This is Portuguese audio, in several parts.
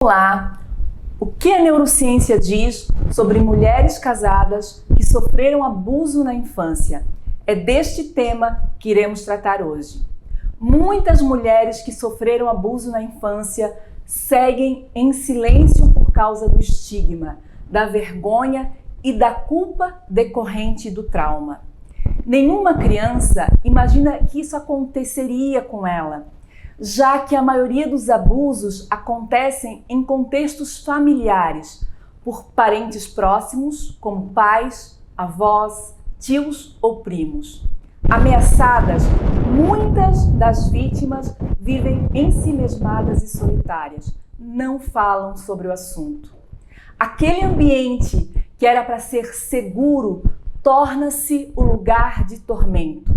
Olá! O que a neurociência diz sobre mulheres casadas que sofreram abuso na infância? É deste tema que iremos tratar hoje. Muitas mulheres que sofreram abuso na infância seguem em silêncio por causa do estigma, da vergonha e da culpa decorrente do trauma. Nenhuma criança imagina que isso aconteceria com ela, já que a maioria dos abusos acontecem em contextos familiares, por parentes próximos, como pais, avós, tios ou primos. Ameaçadas, muitas das vítimas vivem ensimesmadas e solitárias, não falam sobre o assunto. Aquele ambiente que era para ser seguro torna-se o lugar de tormento.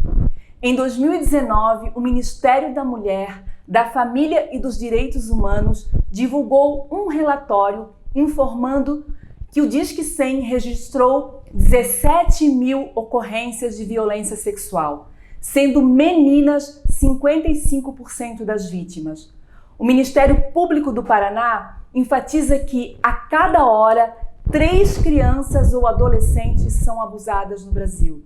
Em 2019, o Ministério da Mulher, da Família e dos Direitos Humanos divulgou um relatório informando que o Disque 100 registrou 17 mil ocorrências de violência sexual, sendo meninas 55% das vítimas. O Ministério Público do Paraná enfatiza que a cada hora 3 crianças ou adolescentes são abusadas no Brasil.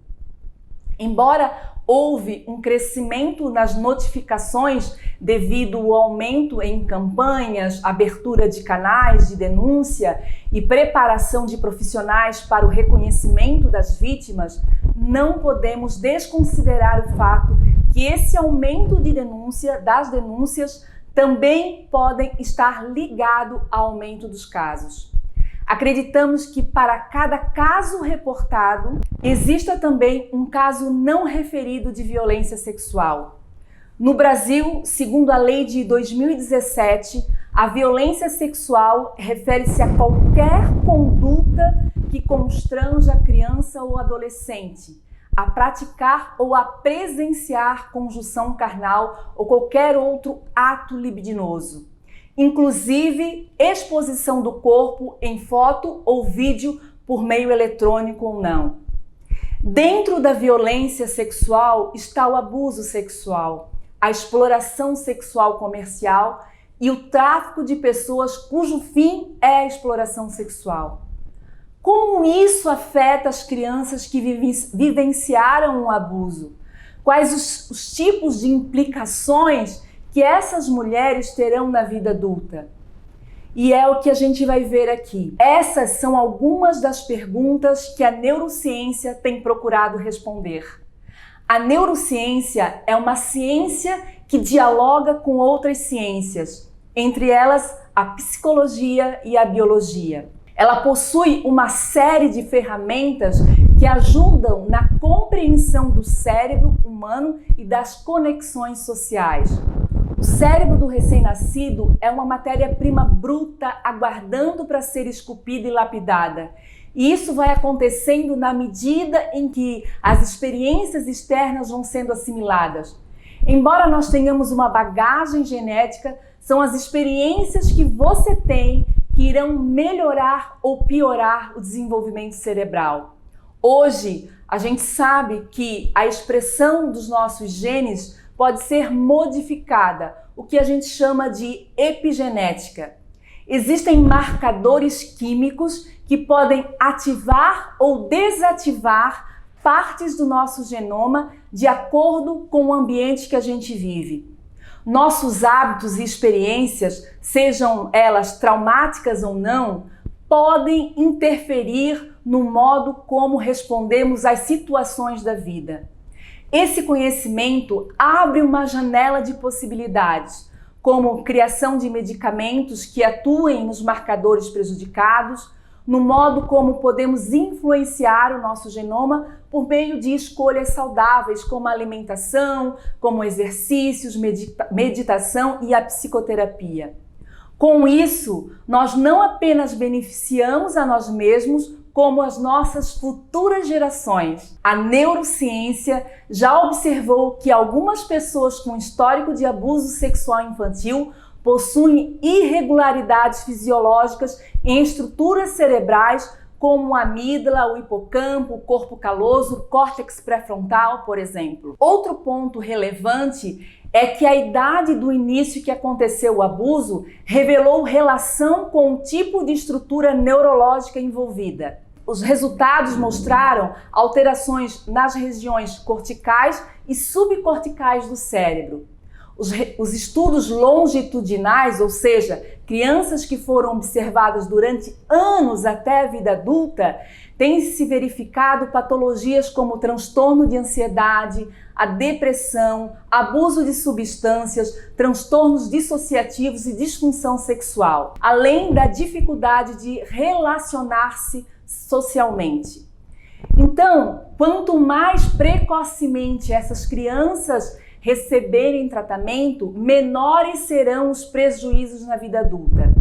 Embora houve um crescimento nas notificações devido ao aumento em campanhas, abertura de canais de denúncia e preparação de profissionais para o reconhecimento das vítimas, não podemos desconsiderar o fato que esse aumento das denúncias também podem estar ligado ao aumento dos casos. Acreditamos que para cada caso reportado, exista também um caso não referido de violência sexual. No Brasil, segundo a lei de 2017, a violência sexual refere-se a qualquer conduta que constranja a criança ou adolescente a praticar ou a presenciar conjunção carnal ou qualquer outro ato libidinoso, inclusive exposição do corpo em foto ou vídeo por meio eletrônico ou não. Dentro da violência sexual está o abuso sexual, a exploração sexual comercial e o tráfico de pessoas cujo fim é a exploração sexual. Como isso afeta as crianças que vivenciaram o abuso? Quais os tipos de implicações que essas mulheres terão na vida adulta? E é o que a gente vai ver aqui. Essas são algumas das perguntas que a neurociência tem procurado responder. A neurociência é uma ciência que dialoga com outras ciências, entre elas a psicologia e a biologia. Ela possui uma série de ferramentas que ajudam na compreensão do cérebro humano e das conexões sociais. O cérebro do recém-nascido é uma matéria-prima bruta aguardando para ser esculpida e lapidada. E isso vai acontecendo na medida em que as experiências externas vão sendo assimiladas. Embora nós tenhamos uma bagagem genética, são as experiências que você tem que irão melhorar ou piorar o desenvolvimento cerebral. Hoje, a gente sabe que a expressão dos nossos genes pode ser modificada, o que a gente chama de epigenética. Existem marcadores químicos que podem ativar ou desativar partes do nosso genoma de acordo com o ambiente que a gente vive. Nossos hábitos e experiências, sejam elas traumáticas ou não, podem interferir no modo como respondemos às situações da vida. Esse conhecimento abre uma janela de possibilidades, como criação de medicamentos que atuem nos marcadores prejudicados, no modo como podemos influenciar o nosso genoma por meio de escolhas saudáveis, como a alimentação, como exercícios, meditação e a psicoterapia. Com isso, nós não apenas beneficiamos a nós mesmos, como as nossas futuras gerações. A neurociência já observou que algumas pessoas com histórico de abuso sexual infantil possuem irregularidades fisiológicas em estruturas cerebrais como a amígdala, o hipocampo, o corpo caloso, o córtex pré-frontal, por exemplo. Outro ponto relevante é que a idade do início que aconteceu o abuso revelou relação com o tipo de estrutura neurológica envolvida. Os resultados mostraram alterações nas regiões corticais e subcorticais do cérebro. Os estudos longitudinais, ou seja, crianças que foram observadas durante anos até a vida adulta, têm se verificado patologias como transtorno de ansiedade, a depressão, abuso de substâncias, transtornos dissociativos e disfunção sexual, além da dificuldade de relacionar-se socialmente. Então, quanto mais precocemente essas crianças receberem tratamento, menores serão os prejuízos na vida adulta.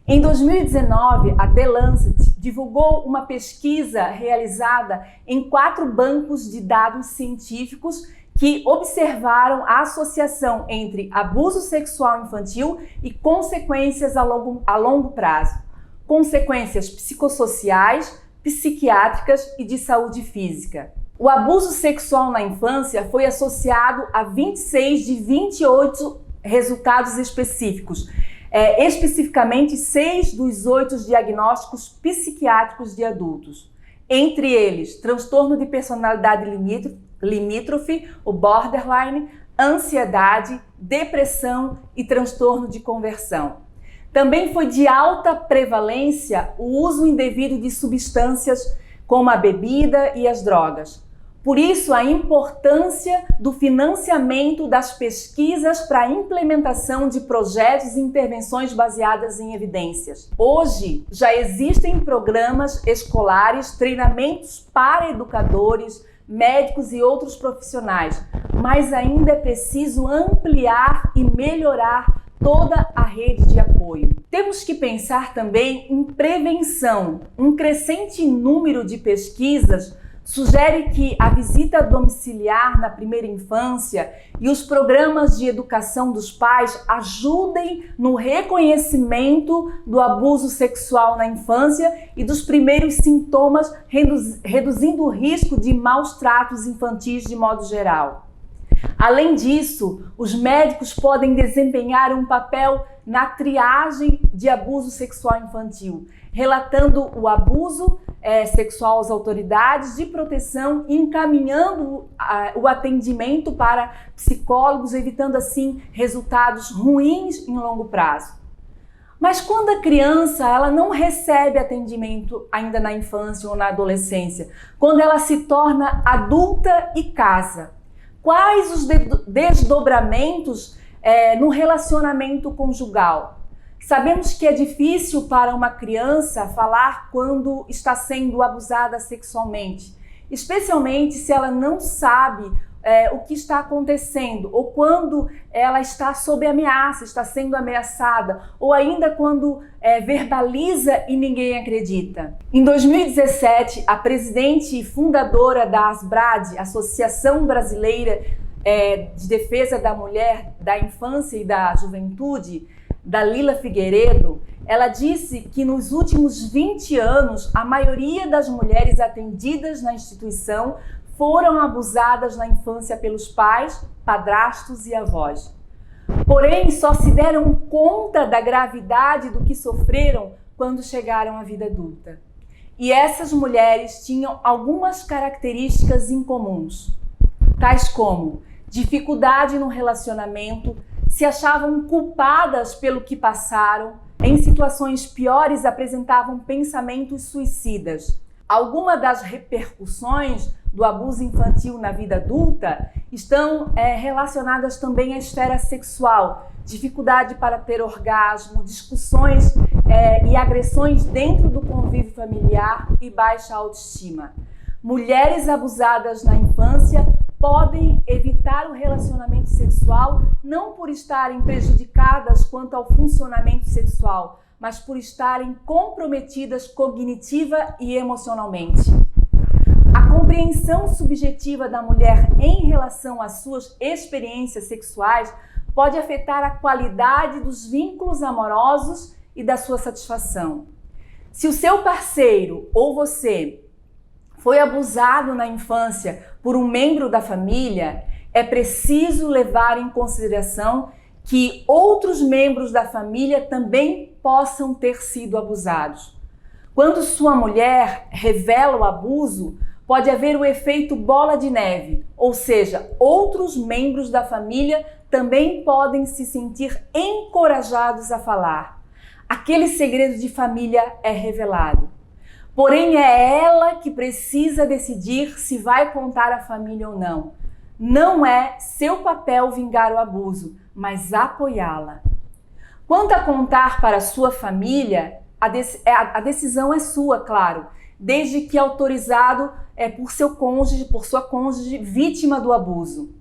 Em 2019, a The Lancet divulgou uma pesquisa realizada em 4 bancos de dados científicos que observaram a associação entre abuso sexual infantil e consequências a longo prazo, consequências psicossociais, psiquiátricas e de saúde física. O abuso sexual na infância foi associado a 26 de 28 resultados específicos, especificamente 6 dos 8 diagnósticos psiquiátricos de adultos. Entre eles, transtorno de personalidade limítrofe, o borderline, ansiedade, depressão e transtorno de conversão. Também foi de alta prevalência o uso indevido de substâncias como a bebida e as drogas. Por isso, a importância do financiamento das pesquisas para a implementação de projetos e intervenções baseadas em evidências. Hoje, já existem programas escolares, treinamentos para educadores, médicos e outros profissionais, mas ainda é preciso ampliar e melhorar toda a rede de apoio. Temos que pensar também em prevenção. Um crescente número de pesquisas sugere que a visita domiciliar na primeira infância e os programas de educação dos pais ajudem no reconhecimento do abuso sexual na infância e dos primeiros sintomas, reduzindo o risco de maus tratos infantis de modo geral. Além disso, os médicos podem desempenhar um papel na triagem de abuso sexual infantil, relatando o abuso sexual às autoridades de proteção e encaminhando o atendimento para psicólogos, evitando assim resultados ruins em longo prazo. Mas quando a criança ela não recebe atendimento ainda na infância ou na adolescência, quando ela se torna adulta e casa, quais os desdobramentos no relacionamento conjugal? Sabemos que é difícil para uma criança falar quando está sendo abusada sexualmente, especialmente se ela não sabe o que está acontecendo, ou quando ela está sob ameaça, está sendo ameaçada, ou ainda quando verbaliza e ninguém acredita. Em 2017, a presidente e fundadora da ASBRAD, Associação Brasileira de Defesa da Mulher, da Infância e da Juventude, Dalila Figueiredo, ela disse que nos últimos 20 anos, a maioria das mulheres atendidas na instituição foram abusadas na infância pelos pais, padrastos e avós. Porém, só se deram conta da gravidade do que sofreram quando chegaram à vida adulta. E essas mulheres tinham algumas características incomuns, tais como dificuldade no relacionamento, se achavam culpadas pelo que passaram, em situações piores apresentavam pensamentos suicidas. Algumas das repercussões do abuso infantil na vida adulta estão relacionadas também à esfera sexual, dificuldade para ter orgasmo, discussões e agressões dentro do convívio familiar e baixa autoestima. Mulheres abusadas na infância podem evitar o relacionamento sexual não por estarem prejudicadas quanto ao funcionamento sexual, mas por estarem comprometidas cognitiva e emocionalmente. A compreensão subjetiva da mulher em relação às suas experiências sexuais pode afetar a qualidade dos vínculos amorosos e da sua satisfação. Se o seu parceiro ou você foi abusado na infância por um membro da família, é preciso levar em consideração que outros membros da família também possam ter sido abusados. Quando sua mulher revela o abuso, pode haver o efeito bola de neve, ou seja, outros membros da família também podem se sentir encorajados a falar. Aquele segredo de família é revelado. Porém, é ela que precisa decidir se vai contar à família ou não. Não é seu papel vingar o abuso, mas apoiá-la. Quanto a contar para sua família, a decisão é sua, claro, desde que autorizado por seu cônjuge, por sua cônjuge vítima do abuso.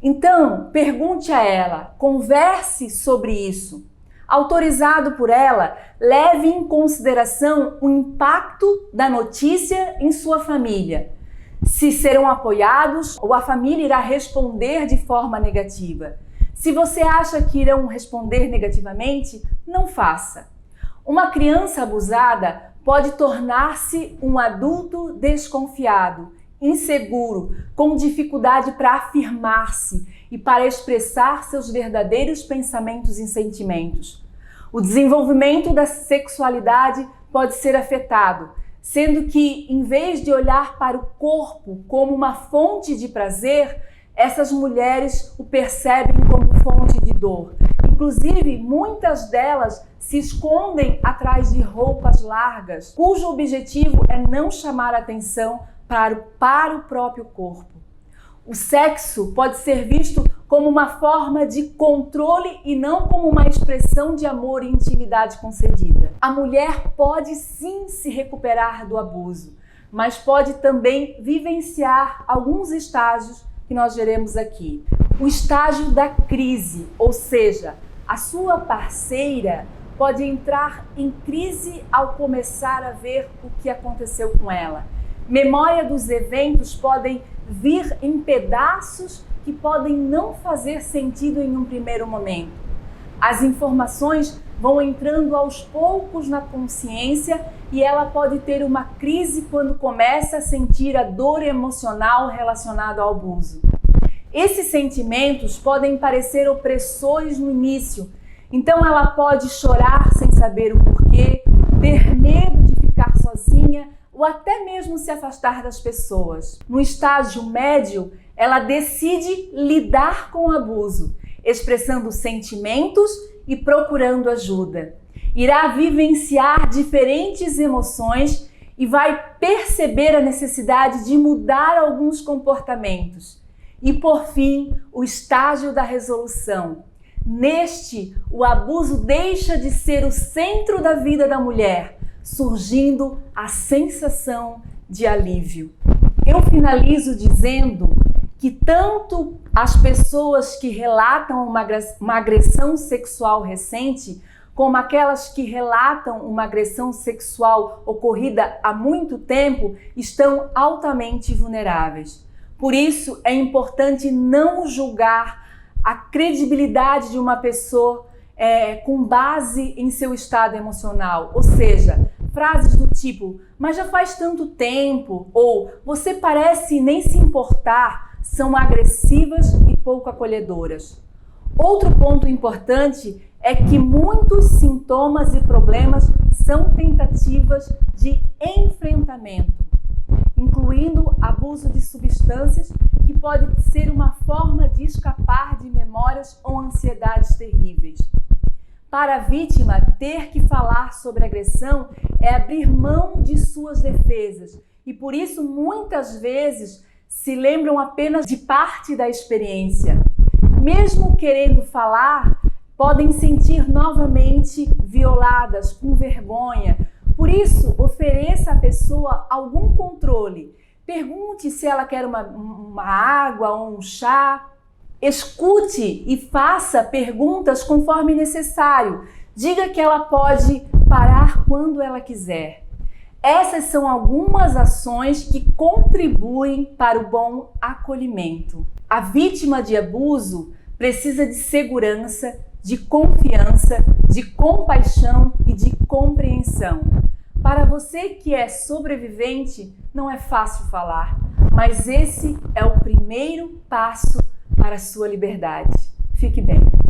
Então, pergunte a ela, converse sobre isso. Autorizado por ela, leve em consideração o impacto da notícia em sua família. Se serão apoiados ou a família irá responder de forma negativa. Se você acha que irão responder negativamente, não faça. Uma criança abusada pode tornar-se um adulto desconfiado, inseguro, com dificuldade para afirmar-se e para expressar seus verdadeiros pensamentos e sentimentos. O desenvolvimento da sexualidade pode ser afetado, sendo que, em vez de olhar para o corpo como uma fonte de prazer, essas mulheres o percebem como fonte de dor. Inclusive, muitas delas se escondem atrás de roupas largas, cujo objetivo é não chamar atenção para o próprio corpo. O sexo pode ser visto como uma forma de controle e não como uma expressão de amor e intimidade concedida. A mulher pode sim se recuperar do abuso, mas pode também vivenciar alguns estágios que nós veremos aqui. O estágio da crise, ou seja, a sua parceira pode entrar em crise ao começar a ver o que aconteceu com ela. Memória dos eventos podem vir em pedaços que podem não fazer sentido em um primeiro momento. As informações vão entrando aos poucos na consciência e ela pode ter uma crise quando começa a sentir a dor emocional relacionada ao abuso. Esses sentimentos podem parecer opressores no início, então ela pode chorar sem saber o porquê, ter medo de ficar sozinha ou até mesmo se afastar das pessoas. No estágio médio, ela decide lidar com o abuso, expressando sentimentos e procurando ajuda. Irá vivenciar diferentes emoções e vai perceber a necessidade de mudar alguns comportamentos. E, por fim, o estágio da resolução. Neste, o abuso deixa de ser o centro da vida da mulher, surgindo a sensação de alívio. Eu finalizo dizendo que tanto as pessoas que relatam uma agressão sexual recente, como aquelas que relatam uma agressão sexual ocorrida há muito tempo, estão altamente vulneráveis. Por isso, é importante não julgar a credibilidade de uma pessoa com base em seu estado emocional. Ou seja, frases do tipo, mas já faz tanto tempo, ou você parece nem se importar, são agressivas e pouco acolhedoras. Outro ponto importante é que muitos sintomas e problemas são tentativas de enfrentamento, incluindo abuso de substâncias, que pode ser uma forma de escapar de memórias ou ansiedades terríveis. Para a vítima, ter que falar sobre agressão é abrir mão de suas defesas e, por isso, muitas vezes se lembram apenas de parte da experiência. Mesmo querendo falar, podem sentir novamente violadas, com vergonha. Por isso, ofereça à pessoa algum controle. Pergunte se ela quer uma água ou um chá. Escute e faça perguntas conforme necessário. Diga que ela pode parar quando ela quiser. Essas são algumas ações que contribuem para o bom acolhimento. A vítima de abuso precisa de segurança, de confiança, de compaixão e de compreensão. Para você que é sobrevivente, não é fácil falar, mas esse é o primeiro passo para a sua liberdade. Fique bem.